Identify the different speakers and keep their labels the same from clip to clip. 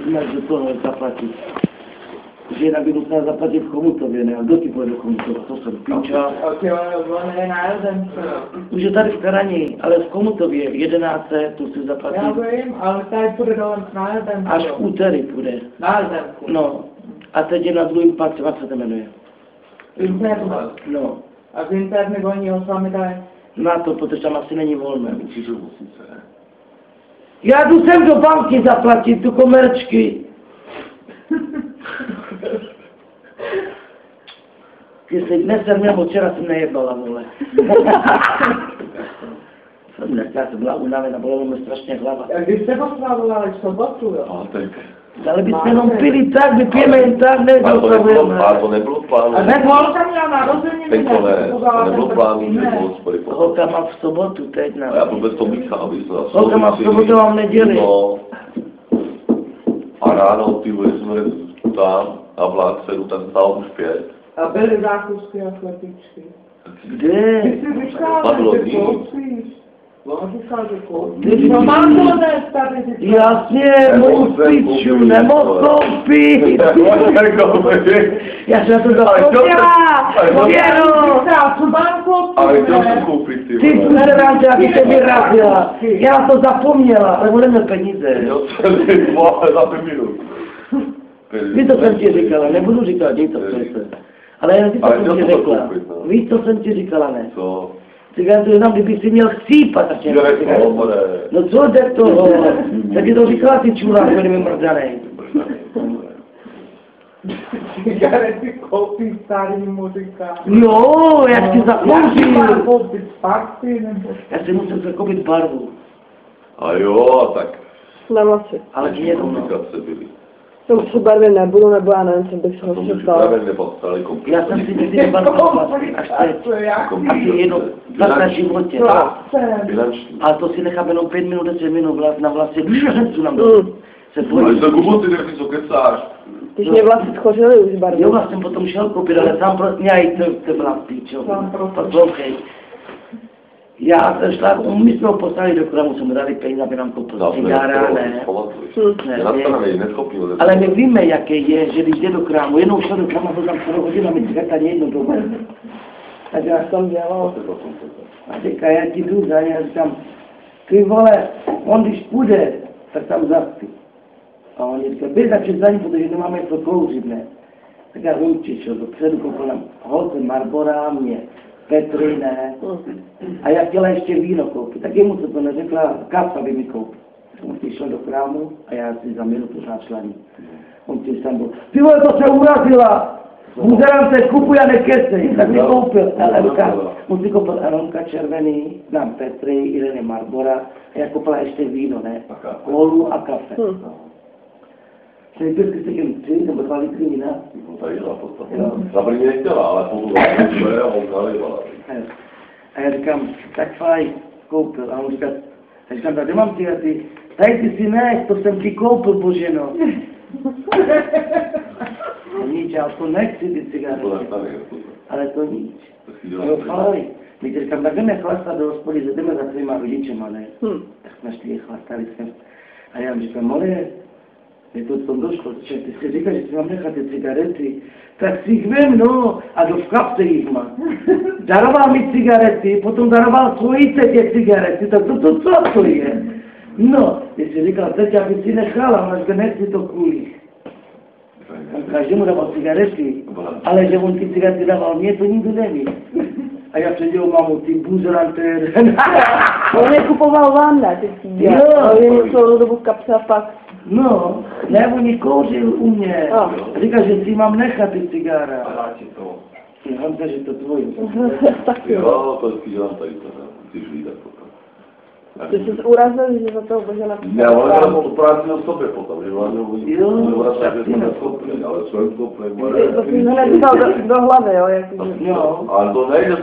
Speaker 1: mergi do toho zaplatit. Že jinak by musel zaplatit v Chomutově, ne? A kdo ti pojede do Chomutova? To jsem píča.
Speaker 2: A ty on je na jeden.
Speaker 1: Už je tady v Karani, ale v Chomutově 11. to si zaplatit.
Speaker 2: Já vím, ale tady půjde dole na jeden.
Speaker 1: Až v úterý půjde.
Speaker 2: Na jeden.
Speaker 1: No. A teď je na druhým patře, jak se to jmenuje?
Speaker 2: Internet.
Speaker 1: No.
Speaker 2: A z internet oni ho s vámi dají?
Speaker 1: Na to, protože tam asi není volné.
Speaker 3: Určitě musíte, ne?
Speaker 1: Já jdu sem do banky zaplatit tu komerčky. Jestli dnes jsem měl, včera jsem nejebala, vole. Já jsem byla unavená, bolelo mi strašně hlava.
Speaker 2: A když jste oslavovali v sobotu, jo?
Speaker 3: A tak...
Speaker 1: Ale bychom jenom pili tak, vypijeme jen tak, nedostavujeme.
Speaker 3: Ale to nebylo plánu.
Speaker 2: A nemohl jsem měl narozeniny,
Speaker 3: Tak to nebylo plánu, že bylo hospody potom.
Speaker 1: Holka má v sobotu teď, ne?
Speaker 3: A já vůbec to míchám, aby se zase...
Speaker 1: Holka má v sobotu a v neděli.
Speaker 3: No. A ráno, ty vole, jsme tam a vlák sedu, tak stál už 5.
Speaker 2: A byly zákusky a chletičky.
Speaker 1: Kde?
Speaker 2: Ty jsi říkal,
Speaker 3: Padlo
Speaker 2: že ty
Speaker 3: víc.
Speaker 2: koupíš. On říkal, že koupíš.
Speaker 1: Ty
Speaker 2: No mám to dnes tady, ty
Speaker 1: jasně, mou piču, nemohl koupit. Já jsem na to zapomněla. Věro.
Speaker 3: Ale chtěl jsem koupit, ty
Speaker 1: Ty
Speaker 3: vole.
Speaker 1: smervánče, aby se vyrazila. Já na to zapomněla, ale on neměl peníze.
Speaker 3: Měl jsem za 5 minut.
Speaker 1: Víš, co jsem ti říkala, nebudu říkat nic, co přece. Ale jen si to
Speaker 3: Ale
Speaker 1: jsem
Speaker 3: měl
Speaker 1: ti
Speaker 3: jsem to
Speaker 1: řekla.
Speaker 3: koupit, no.
Speaker 1: Víš, co jsem ti říkala, ne?
Speaker 3: Co?
Speaker 1: Cigáře jenom, kdyby si měl chcípat, tak no co jde toho? Tak ti to říkala ty čurák, který mi mrdanej.
Speaker 2: Cigarety koupíš, starý mu říká.
Speaker 1: Jo, jak ti zapoužil.
Speaker 2: Já si koupit sparty, nebo...
Speaker 1: Já si musím zakoupit barvu.
Speaker 3: A jo, tak...
Speaker 4: Na vlasy.
Speaker 1: Ale jenom, no.
Speaker 3: Komunikace byly.
Speaker 4: To už se barvy nebudu, nebo já nevím, co bych se
Speaker 3: To
Speaker 4: ho
Speaker 3: můžu
Speaker 4: ptal.
Speaker 3: právě nepostali kompletně.
Speaker 1: Já jsem si nikdy nebarvoval až teď. Asi jednou, tak na životě.
Speaker 3: Finanční.
Speaker 1: Ale to si nechám jenom 5 minut, 10 minut na vlasy. Co nám se
Speaker 3: Ale
Speaker 1: pojí.
Speaker 3: za Kubo ty nechci, co kecáš.
Speaker 4: Když mě vlasy schořily už barvy.
Speaker 1: Jo, já jsem potom šel koupit, ale sám prostě nějaký to byla píčo. Poslouchej. Já jsem šla, my jsme ho poslali do kramu, jsme mu dali peníze, aby nám koupil cigára, ne. Ale my víme, jaký je, že když jde do krámu, jednou šel do krámu, tam skoro hodinu, mi cigareta ani jednou doma. Tak já jsem dělal. A teďka já ti jdu za ně a říkám, ty vole, on když půjde, tak tam zaspí. A on říká, běž za za ní, protože nemáme co kouřit, ne. Tak já jsem přišel dopředu, koupil nám holce Marlbora, mě Petry, ne. A já chtěla ještě víno koupit, tak jemu se to neřekla, kafe by mi koupil. On si šel do krámu a já si za minutu našla ní. On si tam byl, ty vole, to se urazila! Muzerám se kupuj a nekecej, tak mi koupil Elenka, musí koupil Elenka červený, nám Petry, Irene Marlbora a já koupila ještě víno, ne, kolu a kafe. Vždycky se těm 3 nebo 2 litry vína.
Speaker 3: Tady jela v podstatě. Za první nechtěla, ale pokud to on nalivala.
Speaker 1: A já říkám, tak fajn, koupil. A on říká, já říkám, tady mám ty, tady ty si nech, to jsem ti koupil, Boženo. A nic, já to nechci ty cigarety. Ale to nic. Jo, fajn. My ti říkám, tak jdeme chlastat do hospody, že jdeme za tvýma rodičema, ne? Tak jsme šli, chlastali jsme. A já mu říkám, mole, je to tom došlo, že ty si říkáš, že si mám nechat ty cigarety, tak si jich vem, no, a do v kapse jich má. Daroval mi cigarety, potom daroval svojice těch cigarety, tak co to je? No, ty si říkal, teď aby si nechala, máš nechci to kvůli. On každému dával cigarety, ale že on ty cigarety dával mě, to nikdo neví. A já před jeho mamu, ty buzerante.
Speaker 4: On je kupoval vám, ne, ty cídě.
Speaker 1: Jo.
Speaker 4: On je celou dobu v kapse a pak.
Speaker 1: No, ne, oni kouřil u mě. Říká, že si mám nechat ty cigára.
Speaker 3: A dá ti to.
Speaker 1: Honza, že to tvoje.
Speaker 4: Tak jo.
Speaker 3: Jo, to vždycky dělám tady to, ne? Ty žlí tak potom.
Speaker 4: Ty jsi urazil, že za to Božena...
Speaker 3: Ne, on dělal tu práci o sobě potom, že vlastně
Speaker 1: tak ty
Speaker 3: neschopný, ale jsem schopný.
Speaker 4: To jsi hned vzal do hlavy, jo, jak
Speaker 1: Jo.
Speaker 3: Ale to nejde,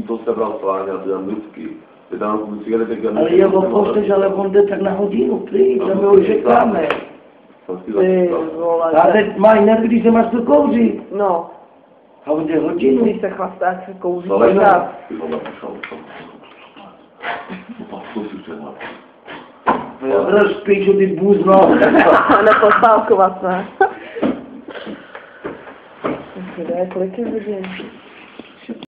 Speaker 3: to se bral sválně, a to dělám vždycky. Ty tam koupit cigarety, jak
Speaker 1: Ale jeho pošteš, ale on jde tak na hodinu, prý, že my už čekáme.
Speaker 4: Ty vole.
Speaker 1: A teď mají nervy, když nemáš co kouřit.
Speaker 4: No.
Speaker 1: A on jde hodinu.
Speaker 4: Když se chlastá, jak se kouří.
Speaker 3: Ale ne.
Speaker 4: Tak.
Speaker 3: Ty vole, pošel. Pak to si přehnal.
Speaker 1: Rozpíšu ty buzno.
Speaker 4: Nepostávkovat, ne? Kde je, kolik je hodin?